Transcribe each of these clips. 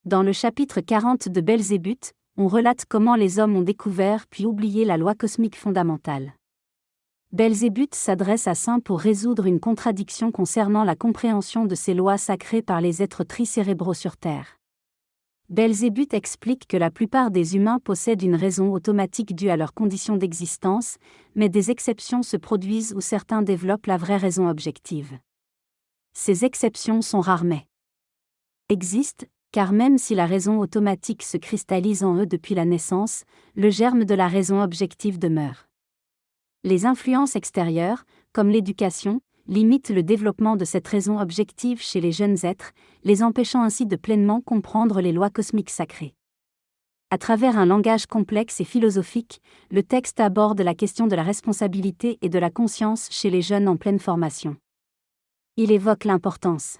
Dans le chapitre 40 de Belzébuth, on relate comment les hommes ont découvert puis oublié la loi cosmique fondamentale. Belzébuth s'adresse à Saint pour résoudre une contradiction concernant la compréhension de ces lois sacrées par les êtres tricérébraux sur Terre. Belzébuth explique que la plupart des humains possèdent une raison automatique due à leurs conditions d'existence, mais des exceptions se produisent où certains développent la vraie raison objective. Ces exceptions sont rares mais existent, car même si la raison automatique se cristallise en eux depuis la naissance, le germe de la raison objective demeure. Les influences extérieures, comme l'éducation, limitent le développement de cette raison objective chez les jeunes êtres, les empêchant ainsi de pleinement comprendre les lois cosmiques sacrées. À travers un langage complexe et philosophique, le texte aborde la question de la responsabilité et de la conscience chez les jeunes en pleine formation. Il évoque l'importance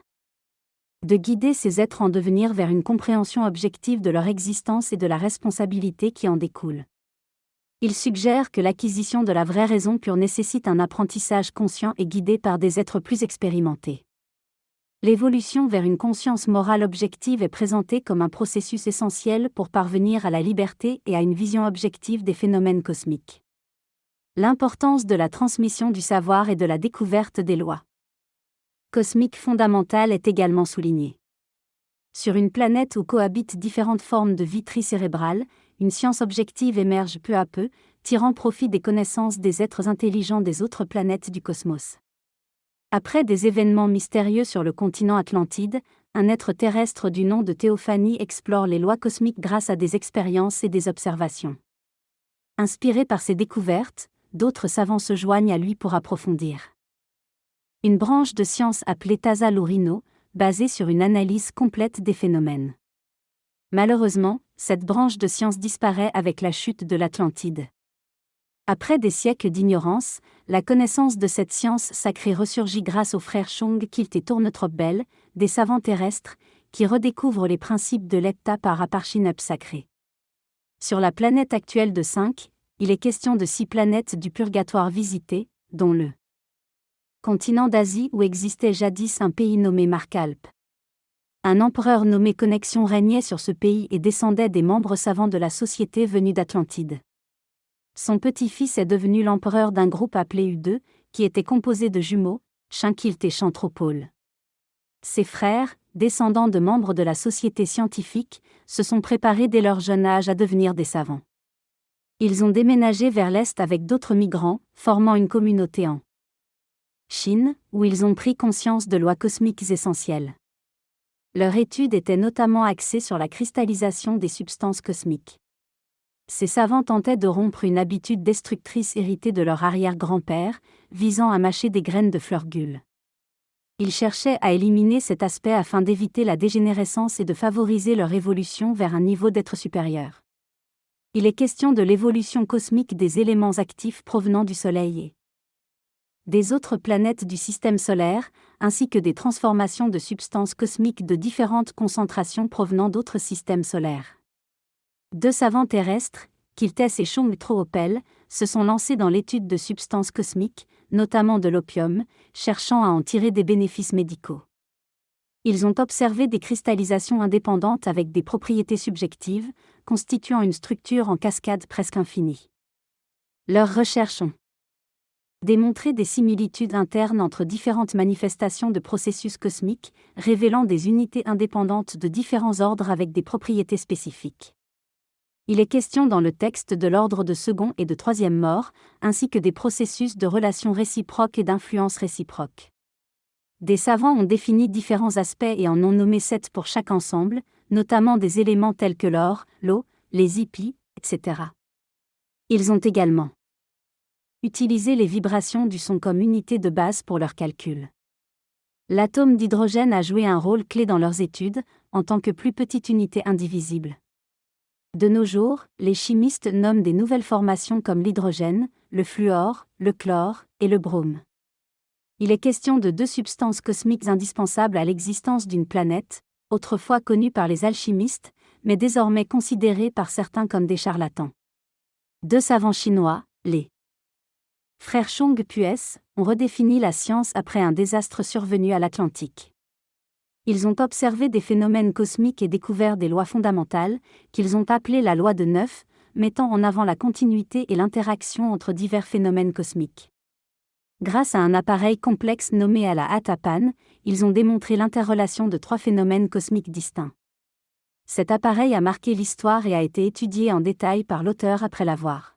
de guider ces êtres en devenir vers une compréhension objective de leur existence et de la responsabilité qui en découle. Il suggère que l'acquisition de la vraie raison pure nécessite un apprentissage conscient et guidé par des êtres plus expérimentés. L'évolution vers une conscience morale objective est présentée comme un processus essentiel pour parvenir à la liberté et à une vision objective des phénomènes cosmiques. L'importance de la transmission du savoir et de la découverte des lois cosmiques fondamentales est également soulignée. Sur une planète où cohabitent différentes formes de vie tricérébrale, une science objective émerge peu à peu, tirant profit des connaissances des êtres intelligents des autres planètes du cosmos. Après des événements mystérieux sur le continent Atlantide, un être terrestre du nom de Théophanie explore les lois cosmiques grâce à des expériences et des observations. Inspirés par ces découvertes, d'autres savants se joignent à lui pour approfondir. Une branche de science appelée Tasa Lurino, basée sur une analyse complète des phénomènes. Malheureusement, cette branche de science disparaît avec la chute de l'Atlantide. Après des siècles d'ignorance, la connaissance de cette science sacrée ressurgit grâce aux frères Chung Kilt et Tournetrop Bell, des savants terrestres, qui redécouvrent les principes de l'Hepta par Aparshinup sacré. Sur la planète actuelle de 5, il est question de 6 planètes du purgatoire visitées, dont le continent d'Asie où existait jadis un pays nommé Markalp. Un empereur nommé Connexion régnait sur ce pays et descendait des membres savants de la société venus d'Atlantide. Son petit-fils est devenu l'empereur d'un groupe appelé U2, qui était composé de jumeaux, Chinkilt et Chantropole. Ses frères, descendants de membres de la société scientifique, se sont préparés dès leur jeune âge à devenir des savants. Ils ont déménagé vers l'Est avec d'autres migrants, formant une communauté en Chine, où ils ont pris conscience de lois cosmiques essentielles. Leur étude était notamment axée sur la cristallisation des substances cosmiques. Ces savants tentaient de rompre une habitude destructrice héritée de leur arrière-grand-père, visant à mâcher des graines de fleurgule. Ils cherchaient à éliminer cet aspect afin d'éviter la dégénérescence et de favoriser leur évolution vers un niveau d'être supérieur. Il est question de l'évolution cosmique des éléments actifs provenant du Soleil et des autres planètes du système solaire, ainsi que des transformations de substances cosmiques de différentes concentrations provenant d'autres systèmes solaires. 2 savants terrestres, Kiltes et Chongtropel, se sont lancés dans l'étude de substances cosmiques, notamment de l'opium, cherchant à en tirer des bénéfices médicaux. Ils ont observé des cristallisations indépendantes avec des propriétés subjectives, constituant une structure en cascade presque infinie. Leurs recherches ont démontré des similitudes internes entre différentes manifestations de processus cosmiques, révélant des unités indépendantes de différents ordres avec des propriétés spécifiques. Il est question dans le texte de l'ordre de second et de troisième mort, ainsi que des processus de relations réciproques et d'influence réciproque. Des savants ont défini différents aspects et en ont nommé 7 pour chaque ensemble, notamment des éléments tels que l'or, l'eau, les hippies, etc. Ils ont également utilisé les vibrations du son comme unité de base pour leurs calculs. L'atome d'hydrogène a joué un rôle clé dans leurs études, en tant que plus petite unité indivisible. De nos jours, les chimistes nomment des nouvelles formations comme l'hydrogène, le fluor, le chlore et le brome. Il est question de 2 substances cosmiques indispensables à l'existence d'une planète, autrefois connues par les alchimistes, mais désormais considérées par certains comme des charlatans. 2 savants chinois, les frères Chong Puis, ont redéfini la science après un désastre survenu à l'Atlantique. Ils ont observé des phénomènes cosmiques et découvert des lois fondamentales, qu'ils ont appelées la loi de Neuf, mettant en avant la continuité et l'interaction entre divers phénomènes cosmiques. Grâce à un appareil complexe nommé à la Hatapan, ils ont démontré l'interrelation de 3 phénomènes cosmiques distincts. Cet appareil a marqué l'histoire et a été étudié en détail par l'auteur après l'avoir